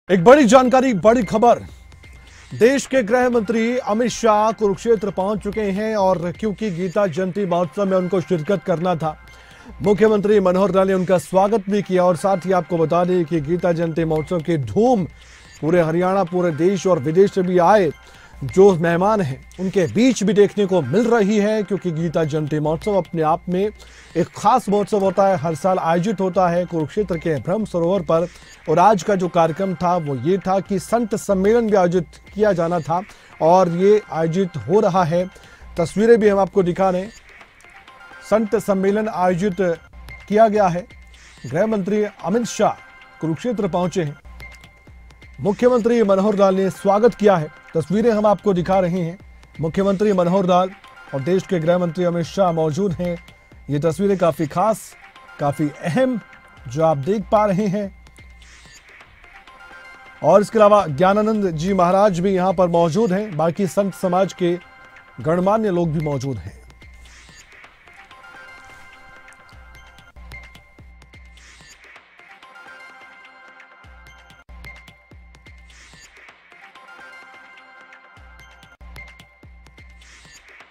एक बड़ी जानकारी, बड़ी खबर। देश के गृह मंत्री अमित शाह कुरुक्षेत्र पहुंच चुके हैं और क्योंकि गीता जयंती महोत्सव में उनको शिरकत करना था, मुख्यमंत्री मनोहर लाल ने उनका स्वागत भी किया। और साथ ही आपको बता दें कि गीता जयंती महोत्सव की धूम पूरे हरियाणा, पूरे देश और विदेश से भी आए जो मेहमान हैं उनके बीच भी देखने को मिल रही है, क्योंकि गीता जयंती महोत्सव अपने आप में एक खास महोत्सव होता है। हर साल आयोजित होता है कुरुक्षेत्र के ब्रह्म सरोवर पर। और आज का जो कार्यक्रम था वो ये था कि संत सम्मेलन भी आयोजित किया जाना था और ये आयोजित हो रहा है। तस्वीरें भी हम आपको दिखा रहे हैं। संत सम्मेलन आयोजित किया गया है। गृह मंत्री अमित शाह कुरुक्षेत्र पहुंचे हैं। मुख्यमंत्री मनोहर लाल ने स्वागत किया है। तस्वीरें हम आपको दिखा रहे हैं। मुख्यमंत्री मनोहर लाल और देश के गृह मंत्री अमित शाह मौजूद हैं। ये तस्वीरें काफी खास, काफी अहम जो आप देख पा रहे हैं। और इसके अलावा ज्ञानानंद जी महाराज भी यहां पर मौजूद हैं। बाकी संत समाज के गणमान्य लोग भी मौजूद हैं।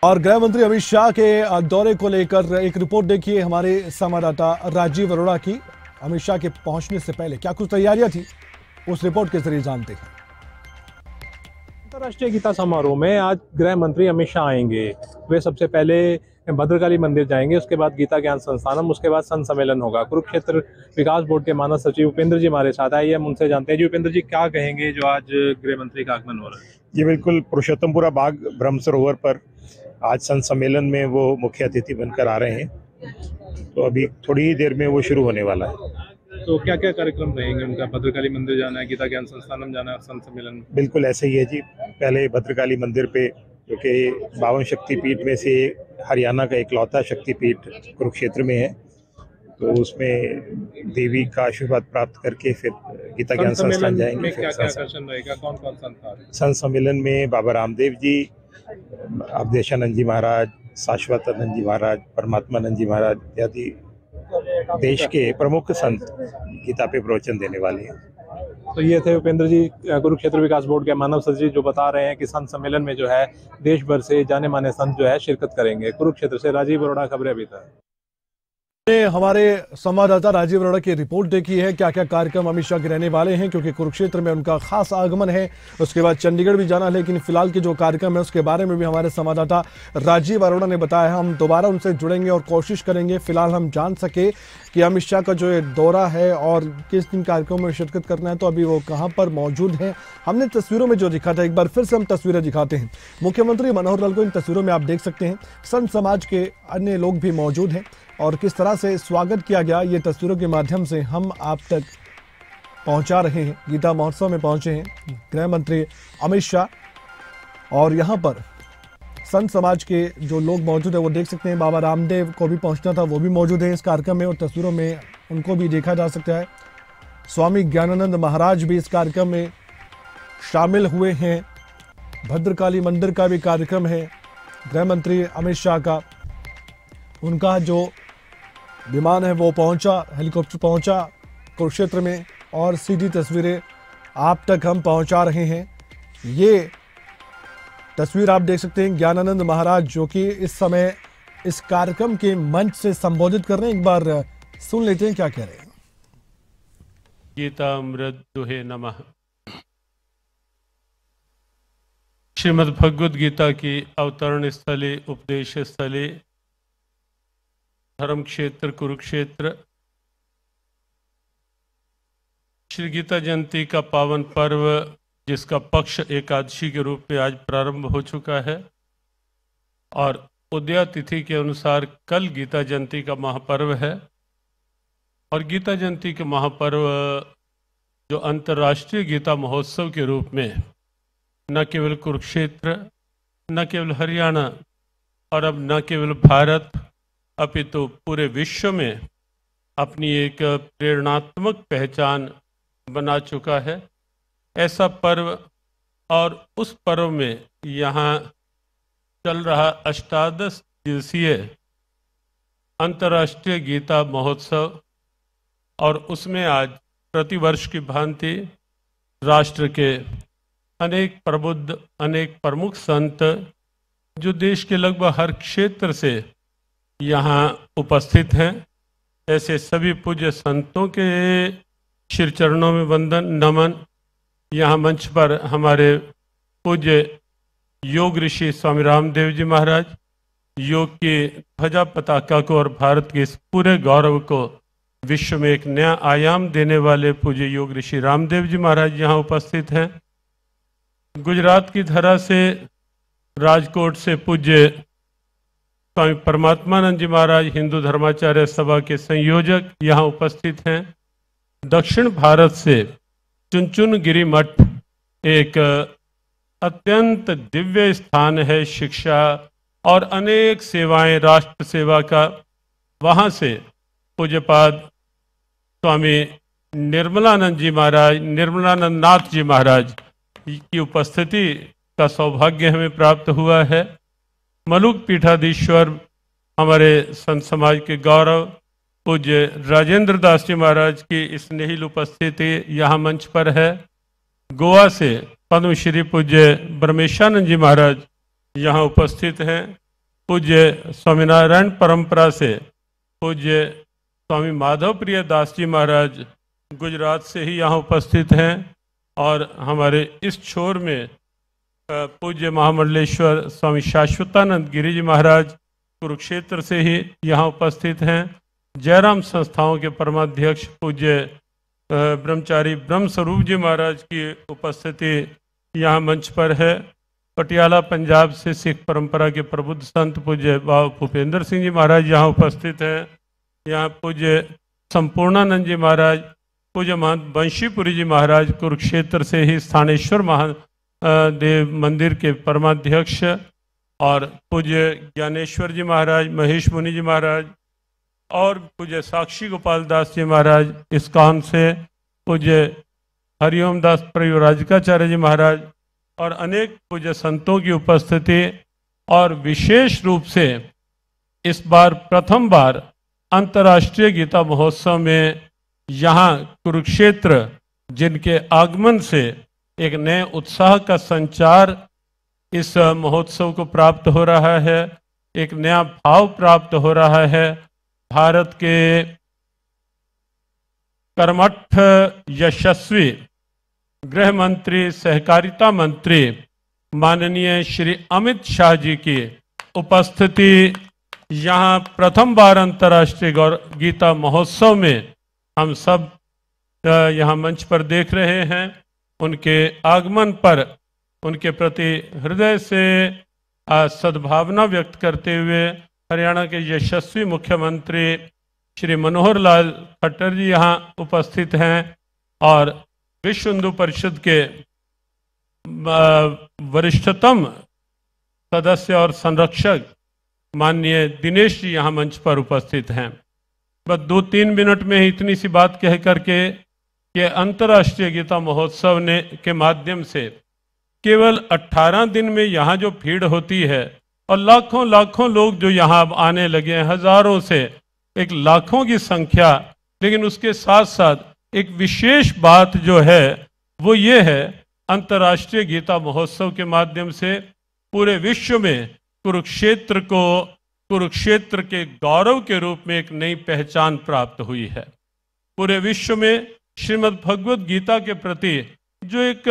और गृह मंत्री अमित शाह के दौरे को लेकर एक रिपोर्ट देखिए हमारे संवाददाता राजीव अरोड़ा की। अमित शाह के पहुंचने से पहले क्या कुछ तैयारियां थी, उस रिपोर्ट के जरिए जानते हैं। अंतर्राष्ट्रीय गीता समारोह में आज गृह मंत्री अमित शाह आएंगे। वे सबसे पहले भद्रकाली मंदिर जाएंगे, उसके बाद गीता ज्ञान संस्थानम, उसके बाद संत सम्मेलन होगा। कुरुक्षेत्र विकास बोर्ड के मानद सचिव उपेंद्र जी हमारे साथ आए, हम उनसे जानते हैं। जी उपेंद्र जी, क्या कहेंगे जो आज गृह मंत्री का आगमन हो रहा है? जी बिल्कुल, पुरुषोत्तमपुरा बाग ब्रह्म सरोवर पर आज संत सम्मेलन में वो मुख्य अतिथि बनकर आ रहे हैं। तो अभी थोड़ी ही देर में वो शुरू होने वाला है। तो क्या क्या कार्यक्रम रहेंगे उनका? भद्रकाली मंदिर जाना है, गीता ज्ञान संस्थानम जाना है, संत सम्मेलन? बिल्कुल ऐसे ही है जी। पहले भद्रकाली मंदिर पे, क्योंकि 52 शक्तिपीठ में से हरियाणा का इकलौता शक्तिपीठ कुरुक्षेत्र में है, तो उसमें देवी का आशीर्वाद प्राप्त करके फिर गीता ज्ञान संस्थान जाएंगे। क्या क्या आकर्षण रहेगा? कौन कौन संत? संत सम्मेलन में बाबा रामदेव जी, अवधेशानंद जी महाराज, शाश्वतानंद जी महाराज, परमात्मानंद जी महाराज इत्यादि देश के प्रमुख संत गीता पे प्रवचन देने वाले हैं। तो ये थे उपेंद्र जी, कुरुक्षेत्र विकास बोर्ड के मानव सचिव, जो बता रहे हैं कि संत सम्मेलन में जो है देश भर से जाने माने संत जो है शिरकत करेंगे। कुरुक्षेत्र से राजीव अरोड़ा, खबरें अभी तक। हमारे संवाददाता राजीव अरोड़ा की रिपोर्ट देखी है क्या क्या कार्यक्रम अमित शाह के रहने वाले हैं, क्योंकि कुरुक्षेत्र में उनका खास आगमन है। उसके बाद चंडीगढ़ भी जाना है, लेकिन फिलहाल के जो कार्यक्रम है उसके बारे में भी हमारे संवाददाता राजीव अरोड़ा ने बताया है। हम दोबारा उनसे जुड़ेंगे और कोशिश करेंगे फिलहाल हम जान सके कि अमित शाह का जो दौरा है और किस दिन कार्यक्रम में शिरकत करना है, तो अभी वो कहाँ पर मौजूद हैं। हमने तस्वीरों में जो दिखा था, एक बार फिर से हम तस्वीरें दिखाते हैं। मुख्यमंत्री मनोहर लाल को इन तस्वीरों में आप देख सकते हैं। संत समाज के अन्य लोग भी मौजूद हैं और किस तरह से स्वागत किया गया ये तस्वीरों के माध्यम से हम आप तक पहुंचा रहे हैं। गीता महोत्सव में पहुंचे हैं गृह मंत्री अमित शाह और यहां पर संत समाज के जो लोग मौजूद हैं वो देख सकते हैं। बाबा रामदेव को भी पहुंचना था, वो भी मौजूद है इस कार्यक्रम में और तस्वीरों में उनको भी देखा जा सकता है। स्वामी ज्ञानानंद महाराज भी इस कार्यक्रम में शामिल हुए हैं। भद्रकाली मंदिर का भी कार्यक्रम है गृह मंत्री अमित शाह का। उनका जो विमान है वो पहुंचा, हेलीकॉप्टर पहुंचा कुरुक्षेत्र में और सीधी तस्वीरें आप तक हम पहुंचा रहे हैं। ये तस्वीर आप देख सकते हैं ज्ञानानंद महाराज जो कि इस समय इस कार्यक्रम के मंच से संबोधित कर रहे हैं। एक बार सुन लेते हैं क्या कह रहे हैं। गीता अमृत दुहे नमः। श्रीमद् भगवद गीता की अवतरण स्थली, उपदेश स्थली, धर्म क्षेत्र कुरुक्षेत्र, श्री गीता जयंती का पावन पर्व जिसका पक्ष एकादशी के रूप में आज प्रारंभ हो चुका है और उदया तिथि के अनुसार कल गीता जयंती का महापर्व है। और गीता जयंती के महापर्व जो अंतर्राष्ट्रीय गीता महोत्सव के रूप में न केवल कुरुक्षेत्र, न केवल हरियाणा और अब न केवल भारत अपितु पूरे विश्व में अपनी एक प्रेरणात्मक पहचान बना चुका है, ऐसा पर्व। और उस पर्व में यहाँ चल रहा अष्टादश दिवसीय अंतर्राष्ट्रीय गीता महोत्सव और उसमें आज प्रतिवर्ष की भांति राष्ट्र के अनेक प्रबुद्ध, अनेक प्रमुख संत जो देश के लगभग हर क्षेत्र से यहाँ उपस्थित हैं, ऐसे सभी पूज्य संतों के शिर चरणों में वंदन नमन। यहाँ मंच पर हमारे पूज्य योग ऋषि स्वामी रामदेव जी महाराज, योग की ध्वजा पताका को और भारत के इस पूरे गौरव को विश्व में एक नया आयाम देने वाले पूज्य योग ऋषि रामदेव जी महाराज यहाँ उपस्थित हैं। गुजरात की धरा से, राजकोट से पूज्य स्वामी परमात्मानंद जी महाराज हिंदू धर्माचार्य सभा के संयोजक यहाँ उपस्थित हैं। दक्षिण भारत से चुनचुन गिरी मठ एक अत्यंत दिव्य स्थान है, शिक्षा और अनेक सेवाएं, राष्ट्र सेवा का। वहाँ से पूज्यपाद स्वामी निर्मलानंद जी महाराज, निर्मलानंद नाथ जी महाराज की उपस्थिति का सौभाग्य हमें प्राप्त हुआ है। मलुक पीठाधीश्वर हमारे संत समाज के गौरव पूज्य राजेंद्र दास जी महाराज की स्नेहिल उपस्थिति यहाँ मंच पर है। गोवा से पद्मश्री पूज्य ब्रह्मेशानंद जी महाराज यहाँ उपस्थित हैं। पूज्य स्वामीनारायण परंपरा से पूज्य स्वामी माधव प्रिय दास जी महाराज गुजरात से ही यहाँ उपस्थित हैं। और हमारे इस छोर में पूज्य महामंडलेश्वर स्वामी शाश्वतानंद गिरी जी महाराज कुरुक्षेत्र से ही यहाँ उपस्थित हैं। जयराम संस्थाओं के परमाध्यक्ष पूज्य ब्रह्मचारी ब्रह्म स्वरूप जी महाराज की उपस्थिति यहाँ मंच पर है। पटियाला पंजाब से सिख परंपरा के प्रबुद्ध संत पूज्य बाबा भूपेंद्र सिंह जी महाराज यहाँ उपस्थित हैं। यहाँ पूज्य संपूर्णानंद जी महाराज, पूज्य महंत बंशीपुरी जी महाराज कुरुक्षेत्र से ही स्थानेश्वर महादेव मंदिर के परमाध्यक्ष, और पूज्य ज्ञानेश्वर जी महाराज, महेश मुनि जी महाराज और पूज्य साक्षी गोपाल दास जी महाराज इस्कॉन से, पूज्य हरिओम दास प्रयोराजकाचार्य जी महाराज और अनेक पूज्य संतों की उपस्थिति। और विशेष रूप से इस बार प्रथम बार अंतर्राष्ट्रीय गीता महोत्सव में यहाँ कुरुक्षेत्र जिनके आगमन से एक नए उत्साह का संचार इस महोत्सव को प्राप्त हो रहा है, एक नया भाव प्राप्त हो रहा है। भारत के कर्मठ यशस्वी गृह मंत्री, सहकारिता मंत्री माननीय श्री अमित शाह जी की उपस्थिति यहाँ प्रथम बार अंतर्राष्ट्रीय गीता महोत्सव में हम सब यहाँ मंच पर देख रहे हैं। उनके आगमन पर उनके प्रति हृदय से सद्भावना व्यक्त करते हुए हरियाणा के यशस्वी मुख्यमंत्री श्री मनोहर लाल खट्टर जी यहाँ उपस्थित हैं और विश्व हिंदू परिषद के वरिष्ठतम सदस्य और संरक्षक माननीय दिनेश जी यहाँ मंच पर उपस्थित हैं। बस 2-3 मिनट में ही इतनी सी बात कह करके कि अंतर्राष्ट्रीय गीता महोत्सव ने के माध्यम से केवल 18 दिन में यहाँ जो भीड़ होती है और लाखों लाखों लोग जो यहाँ आने लगे हैं, हजारों से एक लाखों की संख्या, लेकिन उसके साथ साथ एक विशेष बात जो है वो ये है, अंतर्राष्ट्रीय गीता महोत्सव के माध्यम से पूरे विश्व में कुरुक्षेत्र को कुरुक्षेत्र के गौरव के रूप में एक नई पहचान प्राप्त हुई है। पूरे विश्व में श्रीमद् भगवद गीता के प्रति जो एक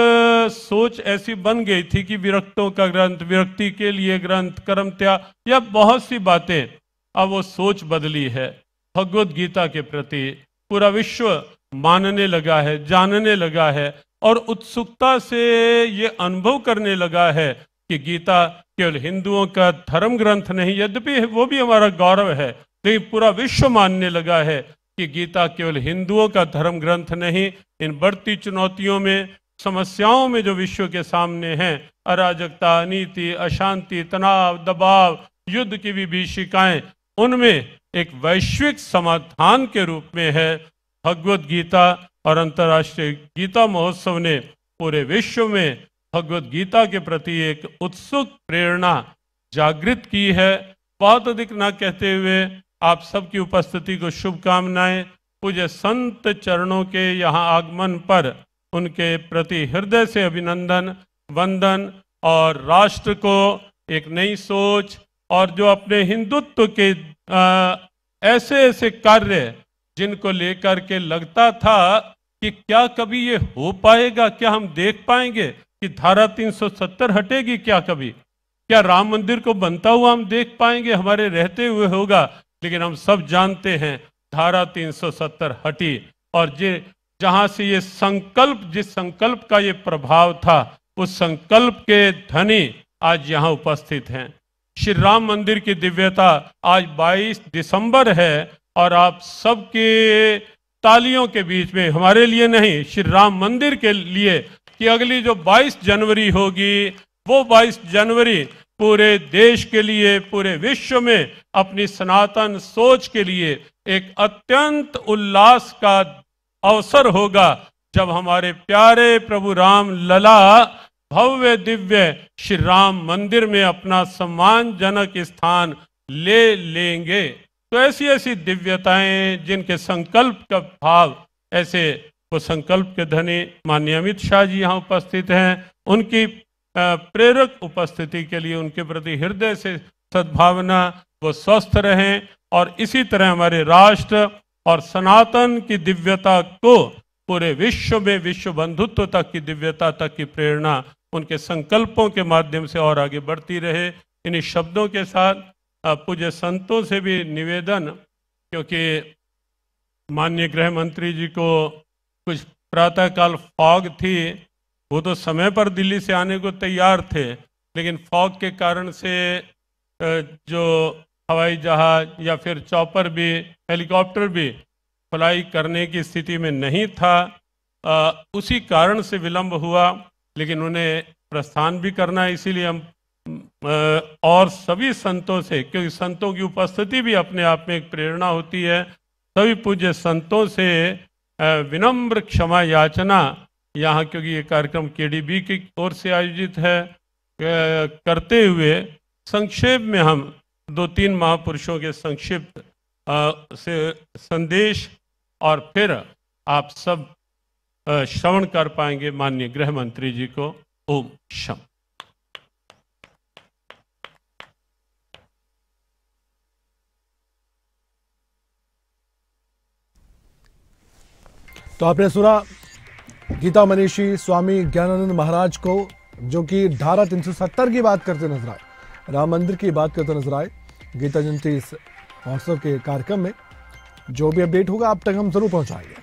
सोच ऐसी बन गई थी कि विरक्तों का ग्रंथ, विरक्ति के लिए ग्रंथ, कर्म त्याग या बहुत सी बातें, अब वो सोच बदली है। भगवद गीता के प्रति पूरा विश्व मानने लगा है, जानने लगा है और उत्सुकता से ये अनुभव करने लगा है कि गीता केवल हिंदुओं का धर्म ग्रंथ नहीं, यद्यपि वो भी हमारा गौरव है, लेकिन पूरा विश्व मानने लगा है कि गीता केवल हिंदुओं का धर्म ग्रंथ नहीं। इन बढ़ती चुनौतियों में, समस्याओं में जो विश्व के सामने हैं, अराजकता, अनीति, अशांति, तनाव, दबाव, युद्ध की विभीषिकाएं, उनमें एक वैश्विक समाधान के रूप में है भगवद गीता। और अंतर्राष्ट्रीय गीता महोत्सव ने पूरे विश्व में भगवद गीता के प्रति एक उत्सुक प्रेरणा जागृत की है। बहुत अधिक ना कहते हुए आप सबकी उपस्थिति को शुभकामनाएं। पूज्य संत चरणों के यहाँ आगमन पर उनके प्रति हृदय से अभिनंदन वंदन, और राष्ट्र को एक नई सोच और जो अपने हिंदुत्व के ऐसे ऐसे कार्य जिनको लेकर के लगता था कि क्या कभी ये हो पाएगा, क्या हम देख पाएंगे कि धारा 370 हटेगी, क्या कभी, क्या राम मंदिर को बनता हुआ हम देख पाएंगे, हमारे रहते हुए होगा। लेकिन हम सब जानते हैं धारा 370 हटी, और जहां से ये संकल्प, जिस संकल्प का ये प्रभाव था, उस संकल्प के धनी आज यहाँ उपस्थित हैं। श्री राम मंदिर की दिव्यता आज 22 दिसंबर है, और आप सबके तालियों के बीच में, हमारे लिए नहीं, श्री राम मंदिर के लिए, कि अगली जो 22 जनवरी होगी, वो 22 जनवरी पूरे देश के लिए, पूरे विश्व में अपनी सनातन सोच के लिए एक अत्यंत उल्लास का अवसर होगा, जब हमारे प्यारे प्रभु राम लला भव्य दिव्य श्री राम मंदिर में अपना सम्मानजनक स्थान ले लेंगे। तो ऐसी ऐसी दिव्यताएं जिनके संकल्प का भाव, ऐसे वो संकल्प के धनी माननीय अमित शाह जी यहाँ उपस्थित हैं, उनकी प्रेरक उपस्थिति के लिए उनके प्रति हृदय से सद्भावना, वो स्वस्थ रहें, और इसी तरह हमारे राष्ट्र और सनातन की दिव्यता को पूरे विश्व में, विश्व बंधुत्व तक की दिव्यता तक की प्रेरणा उनके संकल्पों के माध्यम से और आगे बढ़ती रहे। इन्हीं शब्दों के साथ पूज्य संतों से भी निवेदन, क्योंकि माननीय गृह मंत्री जी को कुछ प्रातःकाल फॉग थी, वो तो समय पर दिल्ली से आने को तैयार थे, लेकिन फॉग के कारण से जो हवाई जहाज या फिर चॉपर भी, हेलीकॉप्टर भी फ्लाई करने की स्थिति में नहीं था, उसी कारण से विलंब हुआ। लेकिन उन्हें प्रस्थान भी करना है, इसीलिए हम और सभी संतों से, क्योंकि संतों की उपस्थिति भी अपने आप में एक प्रेरणा होती है, सभी पूज्य संतों से विनम्र क्षमा याचना यहाँ, क्योंकि ये कार्यक्रम केडीबी की ओर से आयोजित है, करते हुए संक्षेप में हम 2-3 महापुरुषों के संक्षिप्त से संदेश, और फिर आप सब श्रवण कर पाएंगे माननीय गृह मंत्री जी को। ओम शम। तो आपने सुना गीता मनीषी स्वामी ज्ञानानंद महाराज को, जो कि धारा 370 की बात करते नजर आए, राम मंदिर की बात करते नजर आए गीता जयंती इस महोत्सव के कार्यक्रम में। जो भी अपडेट होगा आप तक हम जरूर पहुंचाएंगे।